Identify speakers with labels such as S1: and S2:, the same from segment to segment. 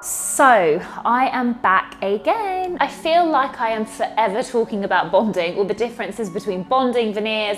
S1: So, I am back again. I feel like I am forever talking about bonding or the differences between bonding, veneers,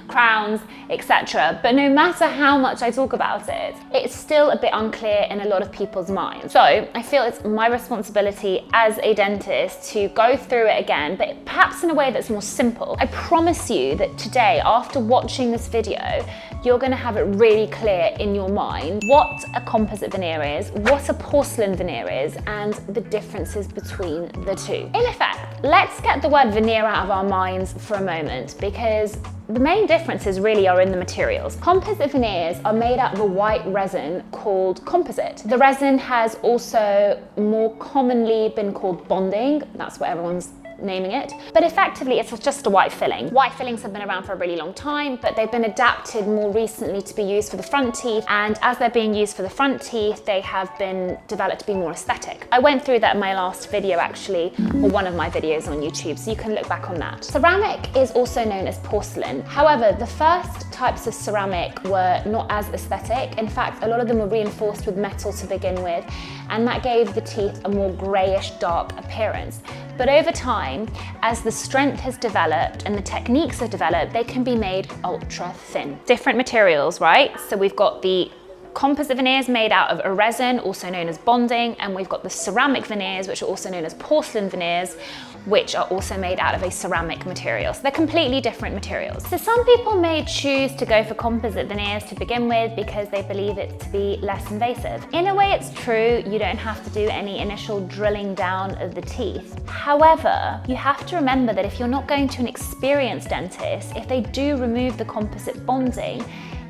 S1: crowns, etc. But no matter how much I talk about it, it's still a bit unclear in a lot of people's minds. So I feel it's my responsibility as a dentist to go through it again, but perhaps in a way that's more simple. I promise you that today, after watching this video, you're going to have it really clear in your mind what a composite veneer is, what a porcelain veneer is, and the differences between the two. In effect, let's get the word veneer out of our minds for a moment, because the main differences really are in the materials. Composite veneers are made out of a white resin called composite. The resin has also more commonly been called bonding. That's what everyone's naming it, but effectively it's just a white filling. White fillings have been around for a really long time, but they've been adapted more recently to be used for the front teeth, and as they're being used for the front teeth, they have been developed to be more aesthetic. I went through that in my last video actually, or one of my videos on YouTube, so you can look back on that. Ceramic is also known as porcelain. However, the first types of ceramic were not as aesthetic. In fact, a lot of them were reinforced with metal to begin with, and that gave the teeth a more grayish, dark appearance. But over time, as the strength has developed and the techniques have developed, they can be made ultra thin. Different materials, right? So we've got the composite veneers made out of a resin, also known as bonding, and we've got the ceramic veneers, which are also known as porcelain veneers, which are also made out of a ceramic material. So they're completely different materials. So some people may choose to go for composite veneers to begin with because they believe it to be less invasive. In a way, it's true, you don't have to do any initial drilling down of the teeth. However, you have to remember that if you're not going to an experienced dentist, if they do remove the composite bonding,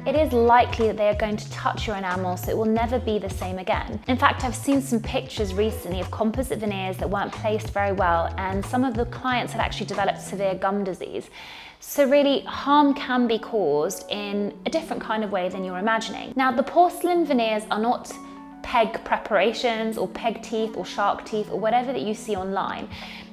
S1: it is likely that they are going to touch your enamel, so it will never be the same again. In fact, I've seen some pictures recently of composite veneers that weren't placed very well, and some of the clients had actually developed severe gum disease. So really, harm can be caused in a different kind of way than you're imagining. Now, the porcelain veneers are not peg preparations or peg teeth or shark teeth or whatever that you see online.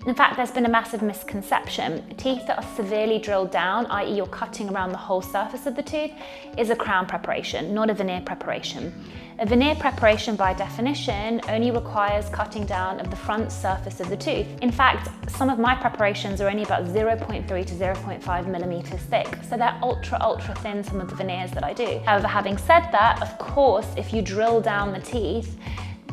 S1: In fact, there's been a massive misconception. Teeth that are severely drilled down, i.e. you're cutting around the whole surface of the tooth, is a crown preparation, not a veneer preparation. A veneer preparation, by definition, only requires cutting down of the front surface of the tooth. In fact, some of my preparations are only about 0.3 to 0.5 millimeters thick, so they're ultra thin, some of the veneers that I do. However, having said that, of course, if you drill down the teeth,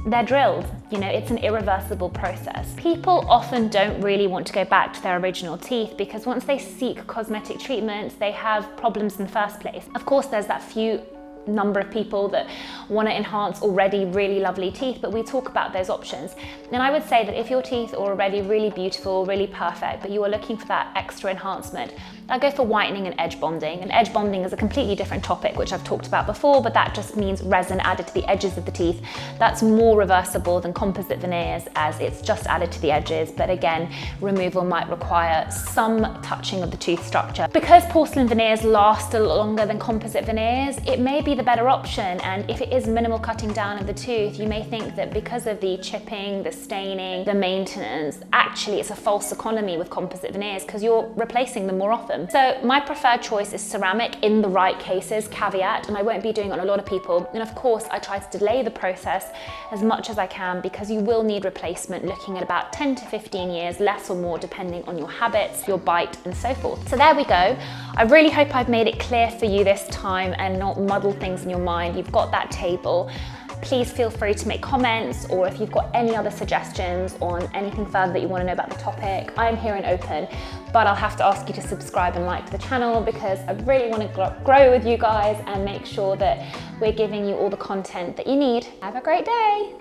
S1: they're drilled. You know, it's an irreversible process. People often don't really want to go back to their original teeth because once they seek cosmetic treatments, they have problems in the first place. Of course, there's that few number of people that want to enhance already really lovely teeth, but we talk about those options. And I would say that if your teeth are already really beautiful, really perfect, but you are looking for that extra enhancement, I go for whitening and edge bonding. And edge bonding is a completely different topic, which I've talked about before, but that just means resin added to the edges of the teeth. That's more reversible than composite veneers, as it's just added to the edges, but again, removal might require some touching of the tooth structure. Because porcelain veneers last a lot longer than composite veneers, it may be the better option, and if it is minimal cutting down of the tooth, you may think that because of the chipping, the staining, the maintenance, actually it's a false economy with composite veneers because you're replacing them more often. So my preferred choice is ceramic in the right cases, caveat, and I won't be doing it on a lot of people. And of course, I try to delay the process as much as I can because you will need replacement, looking at about 10 to 15 years, less or more, depending on your habits, your bite, and so forth. So there we go. I really hope I've made it clear for you this time and not muddled things in your mind. You've got that table. Please feel free to make comments, or if you've got any other suggestions on anything further that you want to know about the topic, I'm here and open. But I'll have to ask you to subscribe and like the channel because I really want to grow with you guys and make sure that we're giving you all the content that you need. Have a great day.